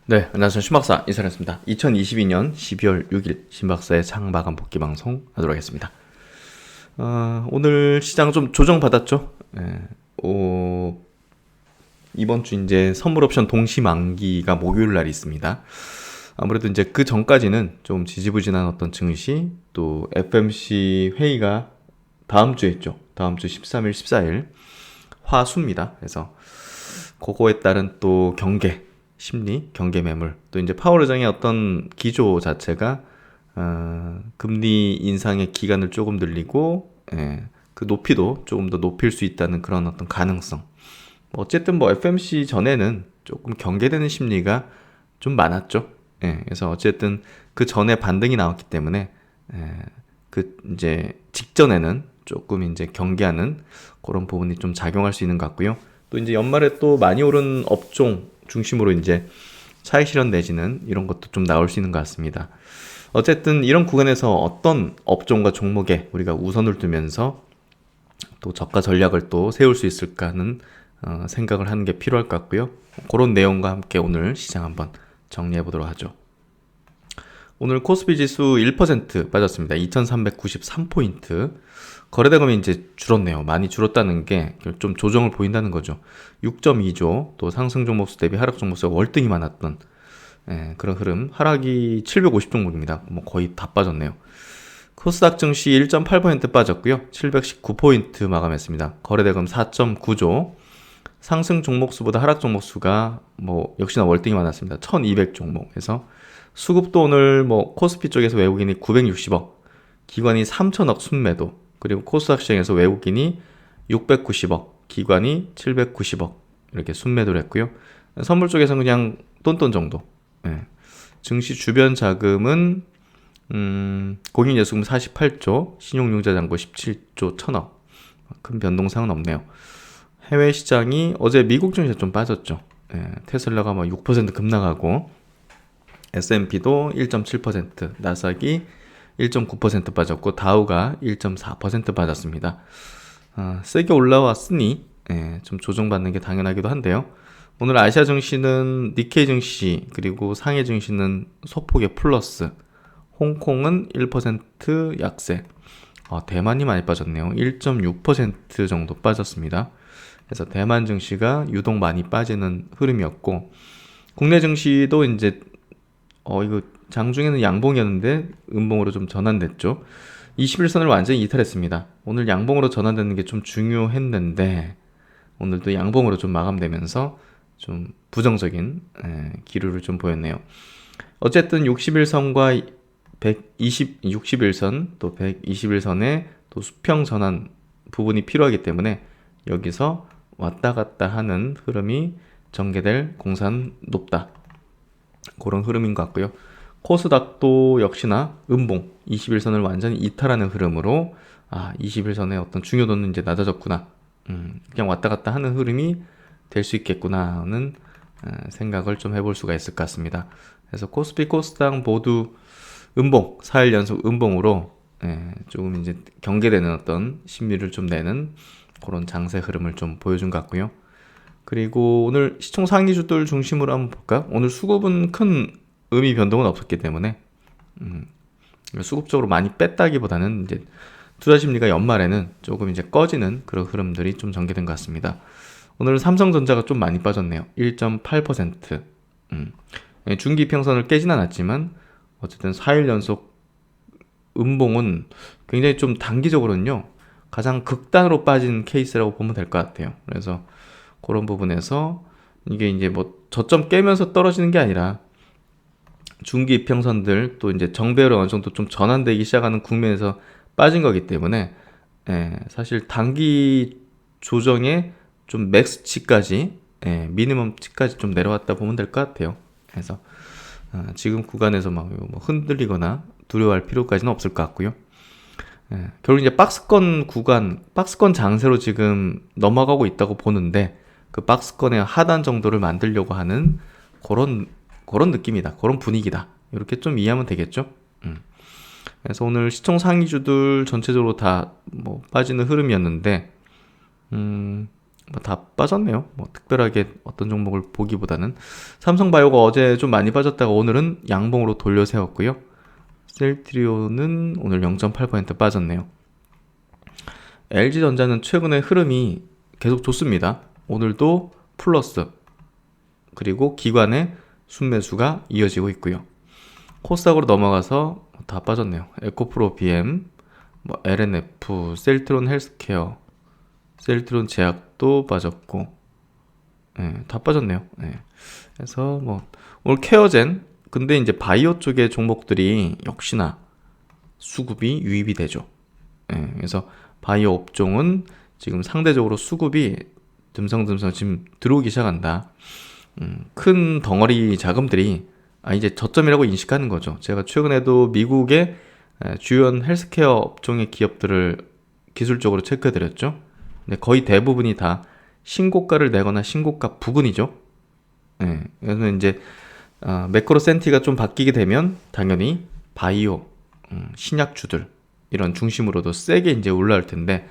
네, 안녕하세요. 신박사 인사드렸습니다. 2022년 12월 6일 신박사의 창마감 복귀 방송 하도록 하겠습니다. 오늘 시장 좀 조정받았죠? 예, 이번 주 이제 선물 옵션 동시 만기가 목요일 날 있습니다. 아무래도 이제 그 전까지는 좀 지지부진한 어떤 증시, 또 FMC 회의가 다음 주에 있죠. 다음 주 13일, 14일 화수입니다. 그래서 그거에 따른 또 경계, 심리, 경계 매물, 또 이제 파월 의장의 어떤 기조 자체가 금리 인상의 기간을 조금 늘리고 그 높이도 조금 더 높일 수 있다는 그런 어떤 가능성. 어쨌든 뭐 FMC 전에는 조금 경계되는 심리가 좀 많았죠. 그래서 어쨌든 그 전에 반등이 나왔기 때문에 그 이제 직전에는 조금 이제 경계하는 그런 부분이 좀 작용할 수 있는 것 같고요. 또 이제 연말에 또 많이 오른 업종 중심으로 이제 차익 실현 내지는 이런 것도 좀 나올 수 있는 것 같습니다. 어쨌든 이런 구간에서 어떤 업종과 종목에 우리가 우선을 두면서 또 저가 전략을 또 세울 수 있을까 하는 생각을 하는 게 필요할 것 같고요. 그런 내용과 함께 오늘 시장 한번 정리해 보도록 하죠. 오늘 코스피 지수 1% 빠졌습니다. 2393포인트. 거래대금이 이제 줄었네요. 많이 줄었다는 게 좀 조정을 보인다는 거죠. 6.2조, 또 상승 종목수 대비 하락 종목수가 월등히 많았던 그런 흐름. 하락이 750 종목입니다. 뭐 거의 다 빠졌네요. 코스닥 증시 1.8% 빠졌고요. 719포인트 마감했습니다. 거래대금 4.9조. 상승 종목수보다 하락 종목수가 뭐 역시나 월등히 많았습니다. 1200 종목에서 수급도 오늘 뭐 코스피 쪽에서 외국인이 960억, 기관이 3000억 순매도, 그리고 코스닥 시장에서 외국인이 690억, 기관이 790억 이렇게 순매도를 했고요. 선물 쪽에서는 그냥 똔똔 정도. 증시 주변 자금은 공인예수금 48조, 신용융자 잔고 17조 1000억. 큰 변동사항은 없네요. 해외 시장이 어제 미국 증시가 좀 빠졌죠. 테슬라가 뭐 6% 급락하고 S&P도 1.7%, 나스닥이 1.9% 빠졌고 다우가 1.4% 빠졌습니다. 세게 올라왔으니 좀 조정받는 게 당연하기도 한데요. 오늘 아시아 증시는 니케이 증시 그리고 상해 증시는 소폭의 플러스, 홍콩은 1% 약세. 대만이 많이 빠졌네요. 1.6% 정도 빠졌습니다. 그래서 대만 증시가 유독 많이 빠지는 흐름이었고, 국내 증시도 이제 이거 장중에는 양봉이었는데 음봉으로 좀 전환됐죠. 21선을 완전히 이탈했습니다. 오늘 양봉으로 전환되는 게 좀 중요했는데 오늘도 양봉으로 좀 마감되면서 좀 부정적인 기류를 좀 보였네요. 어쨌든 61선과 61선 또 121선의 또 수평 전환 부분이 필요하기 때문에 여기서 왔다 갔다 하는 흐름이 전개될 공산 높다. 그런 흐름인 것 같고요. 코스닥도 역시나 음봉 21선을 완전히 이탈하는 흐름으로 21선의 어떤 중요도는 이제 낮아졌구나. 그냥 왔다 갔다 하는 흐름이 될 수 있겠구나 하는 생각을 좀 해볼 수가 있을 것 같습니다. 그래서 코스피, 코스닥 모두 음봉, 4일 연속 음봉으로 조금 이제 경계되는 어떤 심리를 좀 내는 그런 장세 흐름을 좀 보여준 것 같고요. 그리고 오늘 시총 상위주들 중심으로 한번 볼까요? 오늘 수급은 큰 의미 변동은 없었기 때문에 수급적으로 많이 뺐다기보다는 이제 투자 심리가 연말에는 조금 이제 꺼지는 그런 흐름들이 좀 전개된 것 같습니다. 오늘 삼성전자가 좀 많이 빠졌네요. 1.8%. 중기 평선을 깨진 않았지만 어쨌든 4일 연속 음봉은 굉장히 좀 단기적으로는요 가장 극단으로 빠진 케이스라고 보면 될 것 같아요. 그래서 그런 부분에서 이게 이제 뭐 저점 깨면서 떨어지는 게 아니라 중기 이평선들 또 이제 정배열이 어느 정도 좀 전환되기 시작하는 국면에서 빠진 거기 때문에 사실 단기 조정에 좀 맥스치까지 미니멈치까지 좀 내려왔다 보면 될 것 같아요. 그래서 지금 구간에서 막 뭐 흔들리거나 두려워할 필요까지는 없을 것 같고요. 결국 이제 박스권 구간, 박스권 장세로 지금 넘어가고 있다고 보는데 그 박스권의 하단 정도를 만들려고 하는 그런 느낌이다. 그런 분위기다. 이렇게 좀 이해하면 되겠죠. 그래서 오늘 시총 상위주들 전체적으로 다 뭐 빠지는 흐름이었는데 뭐 다 빠졌네요. 뭐 특별하게 어떤 종목을 보기보다는. 삼성바이오가 어제 좀 많이 빠졌다가 오늘은 양봉으로 돌려 세웠고요. 셀트리온은 오늘 0.8% 빠졌네요. LG전자는 최근에 흐름이 계속 좋습니다. 오늘도 플러스, 그리고 기관의 순매수가 이어지고 있고요. 코스닥으로 넘어가서 다 빠졌네요. 에코프로 BM, 뭐 LNF, 셀트론 헬스케어, 셀트론 제약도 빠졌고, 다 빠졌네요. 그래서 뭐 오늘 케어젠, 근데 이제 바이오 쪽의 종목들이 역시나 수급이 유입이 되죠. 그래서 바이오 업종은 지금 상대적으로 수급이 듬성듬성 지금 들어오기 시작한다. 큰 덩어리 자금들이 이제 저점이라고 인식하는 거죠. 제가 최근에도 미국의 주요 헬스케어 업종의 기업들을 기술적으로 체크해드렸죠. 근데 거의 대부분이 다 신고가를 내거나 신고가 부근이죠. 그래서 이제 매크로 센티가 좀 바뀌게 되면 당연히 바이오, 신약주들 이런 중심으로도 세게 이제 올라올 텐데,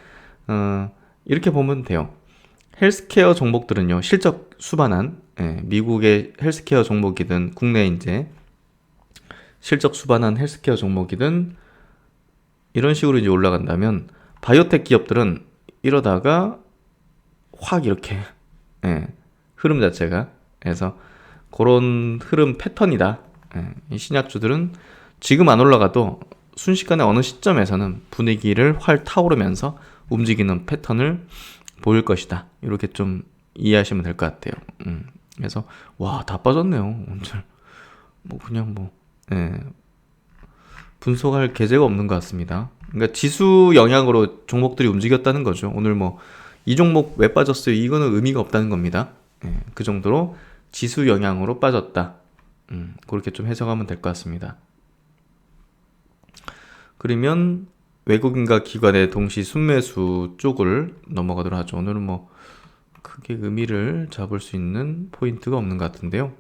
이렇게 보면 돼요. 헬스케어 종목들은요, 실적 수반한, 미국의 헬스케어 종목이든 국내 이제 실적 수반한 헬스케어 종목이든 이런 식으로 이제 올라간다면, 바이오텍 기업들은 이러다가 확 이렇게 흐름 자체가, 그래서 그런 흐름 패턴이다. 이 신약주들은 지금 안 올라가도 순식간에 어느 시점에서는 분위기를 활 타오르면서 움직이는 패턴을 보일 것이다. 이렇게 좀 이해하시면 될 것 같아요. 그래서 와, 다 빠졌네요. 오늘 뭐 그냥 뭐 분석할 계제가 없는 것 같습니다. 그러니까 지수 영향으로 종목들이 움직였다는 거죠. 오늘 뭐 이 종목 왜 빠졌어요? 이거는 의미가 없다는 겁니다. 그 정도로 지수 영향으로 빠졌다. 그렇게 좀 해석하면 될 것 같습니다. 그러면 외국인과 기관의 동시 순매수 쪽을 넘어가도록 하죠. 오늘은 뭐 크게 의미를 잡을 수 있는 포인트가 없는 것 같은데요.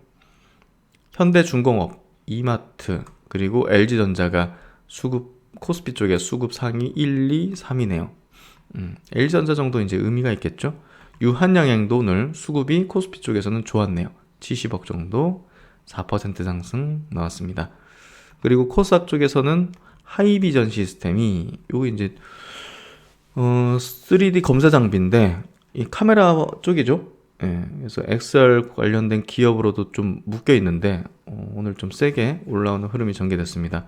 현대중공업, 이마트, 그리고 LG전자가 수급, 코스피 쪽에 수급 상위 1, 2, 3이네요. LG전자 정도 이제 의미가 있겠죠. 유한양행도 오늘 수급이 코스피 쪽에서는 좋았네요. 70억 정도, 4% 상승 나왔습니다. 그리고 코스닥 쪽에서는 하이비전 시스템이 요거 이제 3D 검사 장비인데 이 카메라 쪽이죠. 그래서 XR 관련된 기업으로도 좀 묶여 있는데 오늘 좀 세게 올라오는 흐름이 전개됐습니다.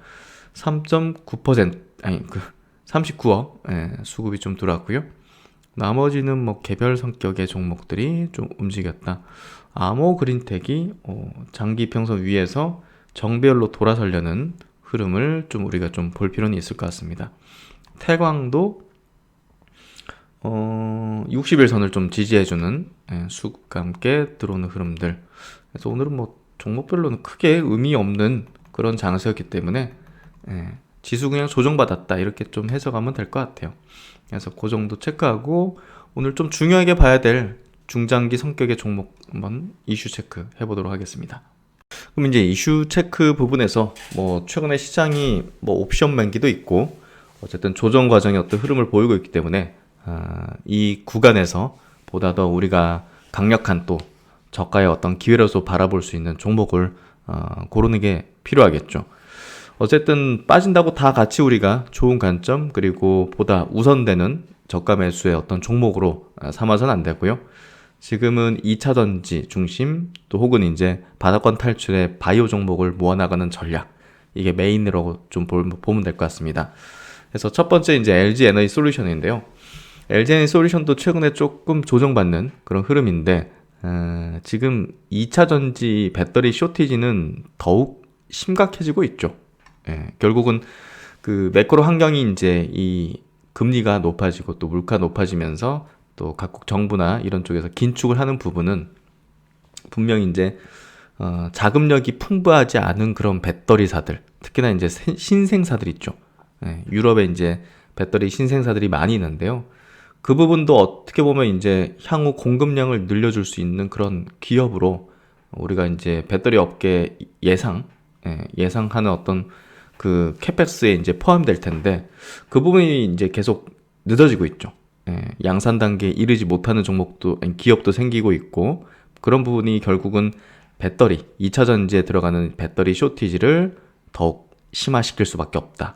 3.9% 아니 39억 수급이 좀 들어왔고요. 나머지는 뭐 개별 성격의 종목들이 좀 움직였다. 아모 그린텍이 장기 평선 위에서 정배열로 돌아서려는 흐름을 좀 우리가 좀 볼 필요는 있을 것 같습니다. 태광도 60일선을 좀 지지해주는 수급과 함께 들어오는 흐름들. 그래서 오늘은 뭐 종목별로는 크게 의미 없는 그런 장세였기 때문에 지수 그냥 조정받았다 이렇게 좀 해석하면 될 것 같아요. 그래서 그 정도 체크하고 오늘 좀 중요하게 봐야 될 중장기 성격의 종목 한번 이슈 체크 해보도록 하겠습니다. 그럼 이제 이슈 체크 부분에서 뭐 최근에 시장이 뭐 옵션 만기도 있고 어쨌든 조정 과정의 어떤 흐름을 보이고 있기 때문에 이 구간에서 보다 더 우리가 강력한 또 저가의 어떤 기회로서 바라볼 수 있는 종목을 고르는 게 필요하겠죠. 어쨌든 빠진다고 다 같이 우리가 좋은 관점 그리고 보다 우선되는 저가 매수의 어떤 종목으로 삼아서는 안 되고요. 지금은 2차전지 중심 또 혹은 이제 바닥권 탈출의 바이오 종목을 모아나가는 전략, 이게 메인으로 좀 보면 될 것 같습니다. 그래서 첫 번째 이제 LG 에너지 솔루션인데요. LG 에너지 솔루션도 최근에 조금 조정받는 그런 흐름인데 지금 2차전지 배터리 쇼티지는 더욱 심각해지고 있죠. 결국은 그 매크로 환경이 이제 이 금리가 높아지고 또 물가 높아지면서 또 각국 정부나 이런 쪽에서 긴축을 하는 부분은 분명히 이제 자금력이 풍부하지 않은 그런 배터리사들, 특히나 이제 신생사들 있죠. 유럽에 이제 배터리 신생사들이 많이 있는데요. 그 부분도 어떻게 보면 이제 향후 공급량을 늘려줄 수 있는 그런 기업으로 우리가 이제 배터리 업계 예상하는 어떤 그 캐펙스에 이제 포함될 텐데 그 부분이 이제 계속 늦어지고 있죠. 양산 단계에 이르지 못하는 종목도, 기업도 생기고 있고, 그런 부분이 결국은 배터리, 2차 전지에 들어가는 배터리 쇼티지를 더욱 심화시킬 수밖에 없다.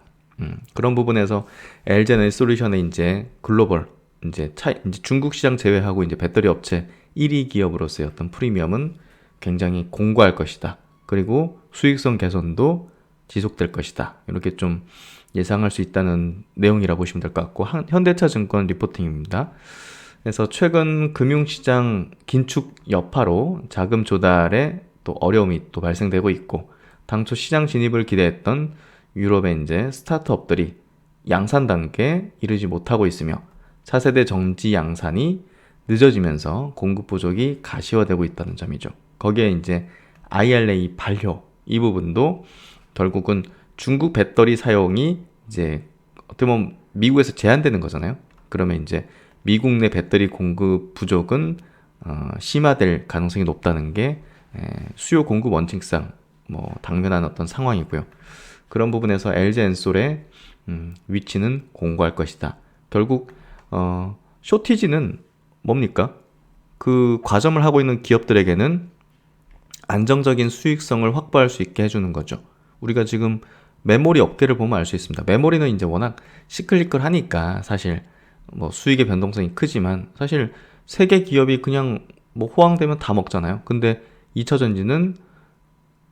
그런 부분에서 LG 에너지 솔루션의 이제 글로벌, 이제 중국 시장 제외하고 이제 배터리 업체 1위 기업으로서의 어떤 프리미엄은 굉장히 공고할 것이다. 그리고 수익성 개선도 지속될 것이다. 이렇게 좀 예상할 수 있다는 내용이라 보시면 될 것 같고, 현대차증권 리포팅입니다. 그래서 최근 금융시장 긴축 여파로 자금 조달에 또 어려움이 또 발생되고 있고, 당초 시장 진입을 기대했던 유럽의 이제 스타트업들이 양산 단계에 이르지 못하고 있으며 차세대 정지 양산이 늦어지면서 공급 부족이 가시화되고 있다는 점이죠. 거기에 이제 IRA 반려 이 부분도 결국은 중국 배터리 사용이 이제 어떻게 보면 미국에서 제한되는 거잖아요. 그러면 이제 미국 내 배터리 공급 부족은 심화될 가능성이 높다는 게 수요 공급 원칙상 뭐 당면한 어떤 상황이고요. 그런 부분에서 LG 엔솔의 위치는 공고할 것이다. 결국 쇼티지는 뭡니까? 그 과점을 하고 있는 기업들에게는 안정적인 수익성을 확보할 수 있게 해주는 거죠. 우리가 지금 메모리 업계를 보면 알 수 있습니다. 메모리는 이제 워낙 시끌시끌하니까 사실 뭐 수익의 변동성이 크지만 사실 세계 기업이 그냥 뭐 호황되면 다 먹잖아요. 근데 2차 전지는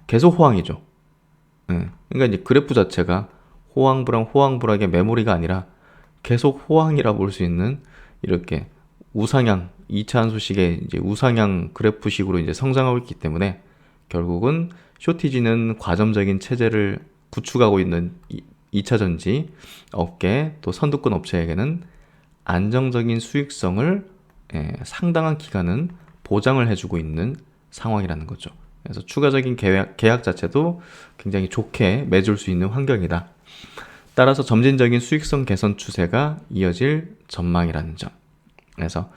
계속 호황이죠. 그러니까 이제 그래프 자체가 호황불황의 메모리가 아니라 계속 호황이라 볼 수 있는 이렇게 우상향 2차 함수식의 이제 우상향 그래프식으로 이제 성장하고 있기 때문에 결국은 쇼티지는 과점적인 체제를 구축하고 있는 2차 전지 업계 또 선두권 업체에게는 안정적인 수익성을 상당한 기간은 보장을 해주고 있는 상황이라는 거죠. 그래서 추가적인 계약 자체도 굉장히 좋게 맺을 수 있는 환경이다. 따라서 점진적인 수익성 개선 추세가 이어질 전망이라는 점. 그래서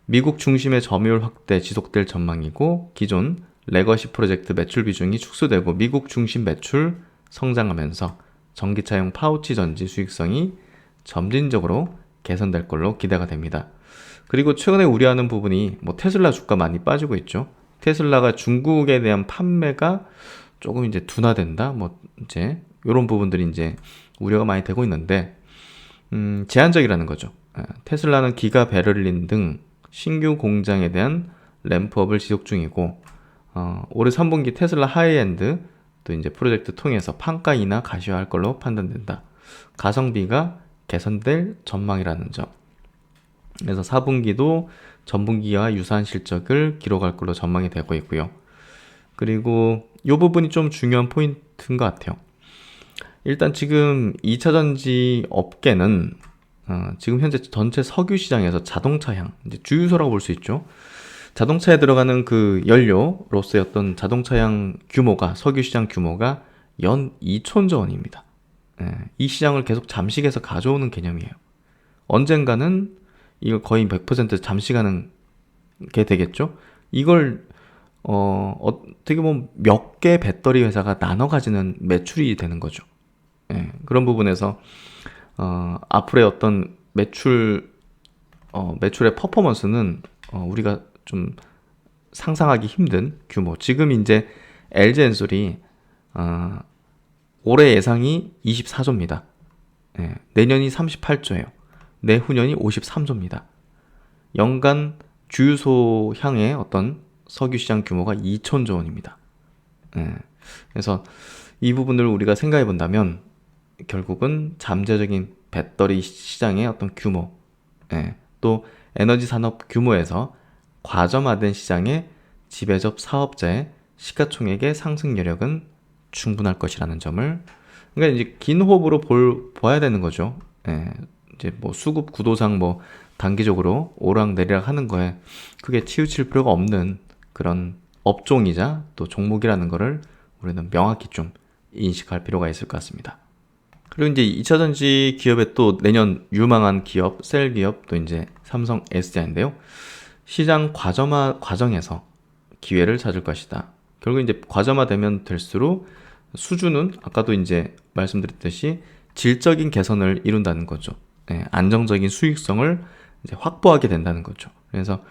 미국 중심의 점유율 확대 지속될 전망이고, 기존 레거시 프로젝트 매출 비중이 축소되고 미국 중심 매출 성장하면서 전기차용 파우치 전지 수익성이 점진적으로 개선될 걸로 기대가 됩니다. 그리고 최근에 우려하는 부분이 뭐 테슬라 주가 많이 빠지고 있죠. 테슬라가 중국에 대한 판매가 조금 이제 둔화된다. 뭐 이제 이런 부분들이 이제 우려가 많이 되고 있는데 제한적이라는 거죠. 테슬라는 기가 베를린 등 신규 공장에 대한 램프업을 지속 중이고 올해 3분기 테슬라 하이엔드 또 이제 프로젝트 통해서 판가 인하 가시화할 걸로 판단된다. 가성비가 개선될 전망이라는 점. 그래서 4분기도 전분기와 유사한 실적을 기록할 걸로 전망이 되고 있고요. 그리고 이 부분이 좀 중요한 포인트인 것 같아요. 일단 지금 2차 전지 업계는 지금 현재 전체 석유 시장에서 자동차향, 이제 주유소라고 볼 수 있죠. 자동차에 들어가는 그 연료로서의 어떤 자동차향 규모가, 석유 시장 규모가 연 2천조 원입니다. 이 시장을 계속 잠식해서 가져오는 개념이에요. 언젠가는 이걸 거의 100% 잠식하는 게 되겠죠. 이걸 어떻게 보면 몇 개 배터리 회사가 나눠 가지는 매출이 되는 거죠. 그런 부분에서 앞으로의 어떤 매출의 퍼포먼스는 우리가 좀 상상하기 힘든 규모. 지금 이제 LG 엔솔이 올해 예상이 24조입니다. 내년이 38조예요. 내후년이 53조입니다. 연간 주유소 향의 어떤 석유 시장 규모가 2천조 원입니다. 그래서 이 부분을 우리가 생각해 본다면 결국은 잠재적인 배터리 시장의 어떤 규모, 또 에너지 산업 규모에서 과점화된 시장의 지배적 사업자의 시가총액의 상승 여력은 충분할 것이라는 점을, 그러니까 이제 긴 호흡으로 봐야 되는 거죠. 이제 뭐 수급 구도상 뭐 단기적으로 오락내리락 하는 거에 크게 치우칠 필요가 없는 그런 업종이자 또 종목이라는 거를 우리는 명확히 좀 인식할 필요가 있을 것 같습니다. 그리고 이제 2차전지 기업의 또 내년 유망한 기업, 셀 기업 또 이제 삼성 SDI인데요. 시장 과점화 과정에서 기회를 찾을 것이다. 결국 이제 과점화되면 될수록 수주는 아까도 이제 말씀드렸듯이 질적인 개선을 이룬다는 거죠. 안정적인 수익성을 이제 확보하게 된다는 거죠. 그래서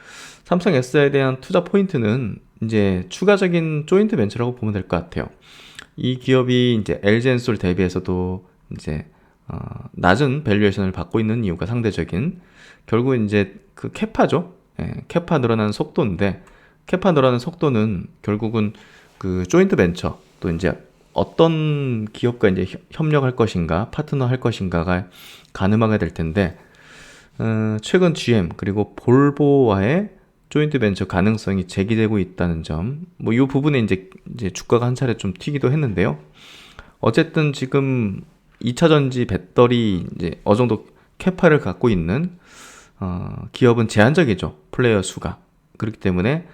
삼성 S사에 대한 투자 포인트는 이제 추가적인 조인트 벤처라고 보면 될 것 같아요. 이 기업이 이제 LG엔솔 대비해서도 이제 낮은 밸류에이션을 받고 있는 이유가 상대적인 결국 이제 그 캐파죠. 예, 캐파 늘어나는 속도인데 캐파 늘어나는 속도는 결국은 그 조인트 벤처 또 이제 어떤 기업과 이제 협력할 것인가 파트너 할 것인가가 가늠하게 될 텐데 최근 GM 그리고 볼보와의 조인트 벤처 가능성이 제기되고 있다는 점, 뭐 이 부분에 이제 주가가 한 차례 좀 튀기도 했는데요. 어쨌든 지금 2차 전지 배터리 이제 어느 정도 캐파를 갖고 있는 기업은 제한적이죠. 플레이어 수가. 그렇기 때문에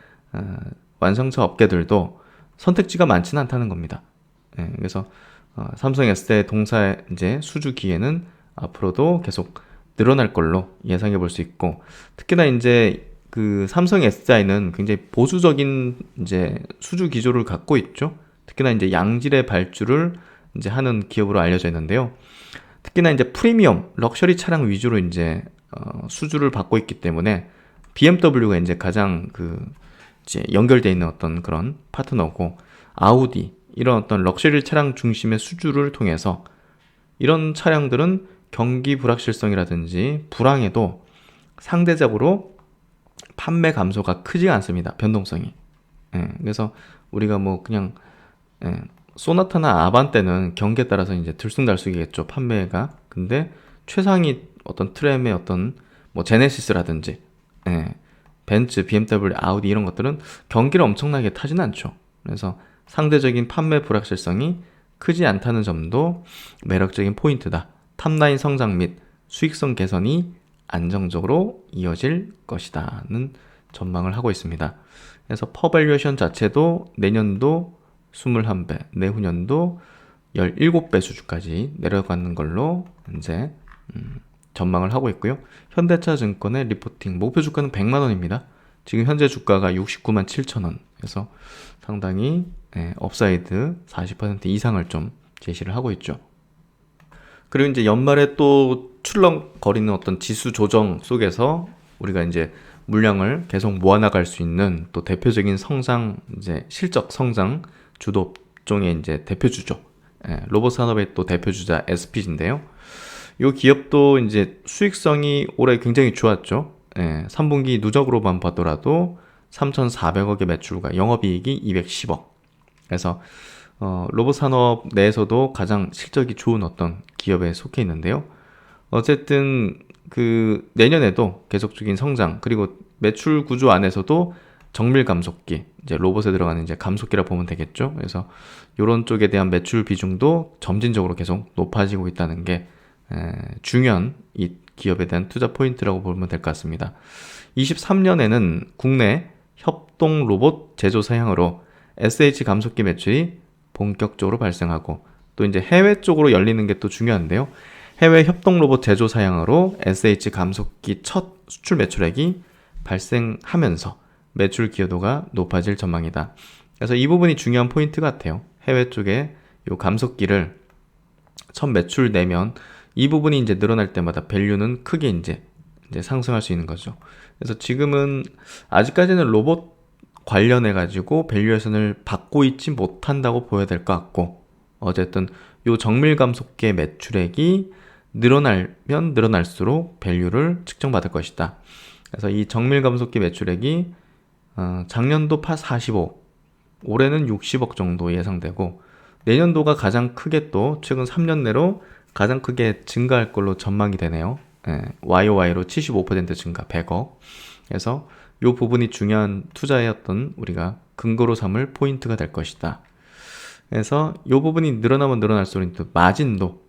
완성차 업계들도 선택지가 많지는 않다는 겁니다. 예, 그래서 삼성 S대 동사 이제 수주 기회는 앞으로도 계속 늘어날 걸로 예상해 볼 수 있고, 특히나 이제 그 삼성 SDI는 굉장히 보수적인 이제 수주 기조를 갖고 있죠. 특히나 이제 양질의 발주를 이제 하는 기업으로 알려져 있는데요. 특히나 이제 프리미엄 럭셔리 차량 위주로 이제 수주를 받고 있기 때문에 BMW가 이제 가장 그 이제 연결되어 있는 어떤 그런 파트너고, 아우디 이런 어떤 럭셔리 차량 중심의 수주를 통해서 이런 차량들은 경기 불확실성이라든지 불황에도 상대적으로 판매 감소가 크지 않습니다. 변동성이. 예, 그래서 우리가 뭐 그냥 소나타나 아반떼는 경기에 따라서 이제 들쑥날쑥이겠죠, 판매가. 근데 최상위 어떤 트램의 어떤 뭐 제네시스라든지 벤츠, BMW, 아우디 이런 것들은 경기를 엄청나게 타진 않죠. 그래서 상대적인 판매 불확실성이 크지 않다는 점도 매력적인 포인트다. 탑라인 성장 및 수익성 개선이 안정적으로 이어질 것이다는 전망을 하고 있습니다. 그래서 퍼밸류에이션 자체도 내년도 21배, 내후년도 17배 수준까지 내려가는 걸로 이제 전망을 하고 있고요. 현대차 증권의 리포팅 목표 주가는 100만 원입니다. 지금 현재 주가가 69만 7천 원. 그래서 상당히 업사이드 40% 이상을 좀 제시를 하고 있죠. 그리고 이제 연말에 또 출렁거리는 어떤 지수 조정 속에서 우리가 이제 물량을 계속 모아나갈 수 있는 또 대표적인 성장, 이제 실적 성장 주도 업종의 이제 대표주죠. 로봇 산업의 또 대표주자 SPG인데요. 이 기업도 이제 수익성이 올해 굉장히 좋았죠. 3분기 누적으로만 봐더라도 3,400억의 매출과 영업이익이 210억. 그래서 로봇 산업 내에서도 가장 실적이 좋은 어떤 기업에 속해 있는데요. 어쨌든 그 내년에도 계속적인 성장, 그리고 매출 구조 안에서도 정밀 감속기, 이제 로봇에 들어가는 이제 감속기라 보면 되겠죠. 그래서 이런 쪽에 대한 매출 비중도 점진적으로 계속 높아지고 있다는 게 중요한 이 기업에 대한 투자 포인트라고 보면 될 것 같습니다. 23년에는 국내 협동 로봇 제조 사양으로 SH 감속기 매출이 본격적으로 발생하고, 또 이제 해외 쪽으로 열리는 게 또 중요한데요. 해외 협동 로봇 제조 사양으로 SH 감속기 첫 수출 매출액이 발생하면서 매출 기여도가 높아질 전망이다. 그래서 이 부분이 중요한 포인트 같아요. 해외 쪽에 이 감속기를 첫 매출 내면 이 부분이 이제 늘어날 때마다 밸류는 크게 이제 상승할 수 있는 거죠. 그래서 지금은 아직까지는 로봇 관련해 가지고 밸류에이션을 받고 있지 못한다고 보여야 될 것 같고, 어쨌든 요 정밀 감속기의 매출액이 늘어나면 늘어날수록 밸류를 측정받을 것이다. 그래서 이 정밀 감속기 매출액이 작년도 파 45, 올해는 60억 정도 예상되고, 내년도가 가장 크게 또 최근 3년 내로 가장 크게 증가할 걸로 전망이 되네요. YOY로 75% 증가 100억. 그래서 이 부분이 중요한 투자의 어떤 우리가 근거로 삼을 포인트가 될 것이다. 그래서 이 부분이 늘어나면 늘어날수록 또 마진도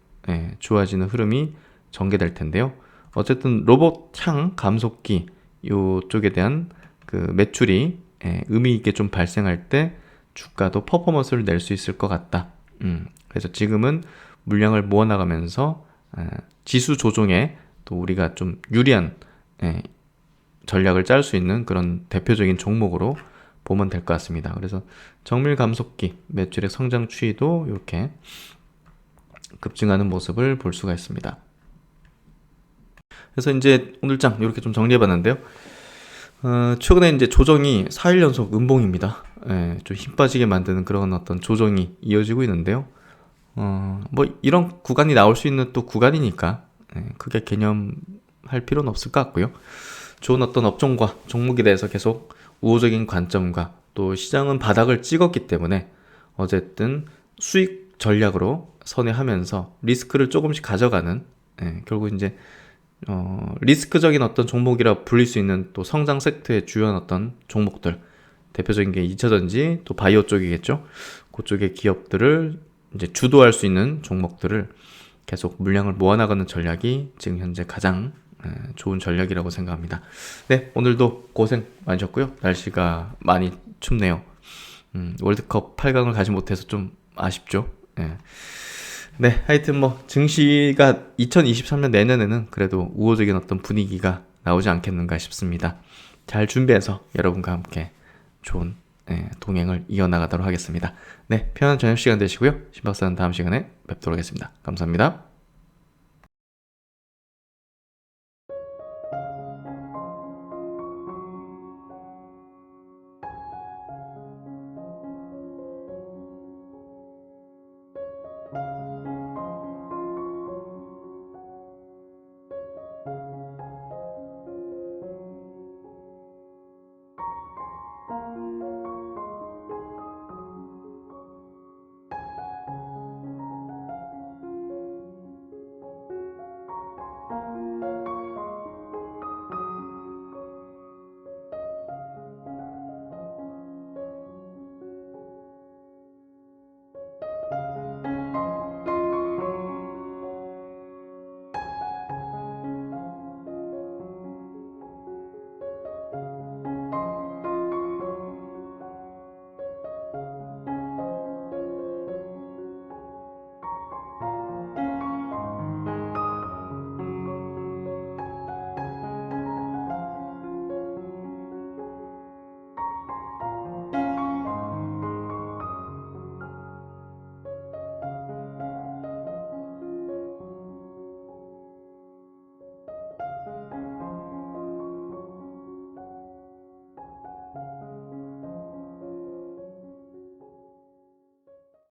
좋아지는 흐름이 전개될 텐데요. 어쨌든 로봇향 감속기 이쪽에 대한 그 매출이 의미 있게 좀 발생할 때 주가도 퍼포먼스를 낼 수 있을 것 같다. 그래서 지금은 물량을 모아나가면서 지수 조정에 또 우리가 좀 유리한 전략을 짤 수 있는 그런 대표적인 종목으로 보면 될 것 같습니다. 그래서 정밀 감속기 매출의 성장 추이도 이렇게 급증하는 모습을 볼 수가 있습니다. 그래서 이제 오늘 장 이렇게 좀 정리해봤는데요. 최근에 이제 조정이 4일 연속 음봉입니다. 예, 좀 힘 빠지게 만드는 그런 어떤 조정이 이어지고 있는데요. 뭐 이런 구간이 나올 수 있는 또 구간이니까 크게 개념할 필요는 없을 것 같고요. 좋은 어떤 업종과 종목에 대해서 계속 우호적인 관점과 또 시장은 바닥을 찍었기 때문에 어쨌든 수익 전략으로 선회하면서 리스크를 조금씩 가져가는 결국 이제 리스크적인 어떤 종목이라 불릴 수 있는 또 성장 섹터의 주요한 어떤 종목들 대표적인 게 2차전지 또 바이오 쪽이겠죠. 그쪽의 기업들을 이제 주도할 수 있는 종목들을 계속 물량을 모아나가는 전략이 지금 현재 가장 좋은 전략이라고 생각합니다. 네, 오늘도 고생 많으셨고요. 날씨가 많이 춥네요. 월드컵 8강을 가지 못해서 좀 아쉽죠. 네, 하여튼 뭐 증시가 2023년 내년에는 그래도 우호적인 어떤 분위기가 나오지 않겠는가 싶습니다. 잘 준비해서 여러분과 함께 좋은 동행을 이어나가도록 하겠습니다. 네, 편안한 저녁 시간 되시고요. 신박사는 다음 시간에 뵙도록 하겠습니다. 감사합니다.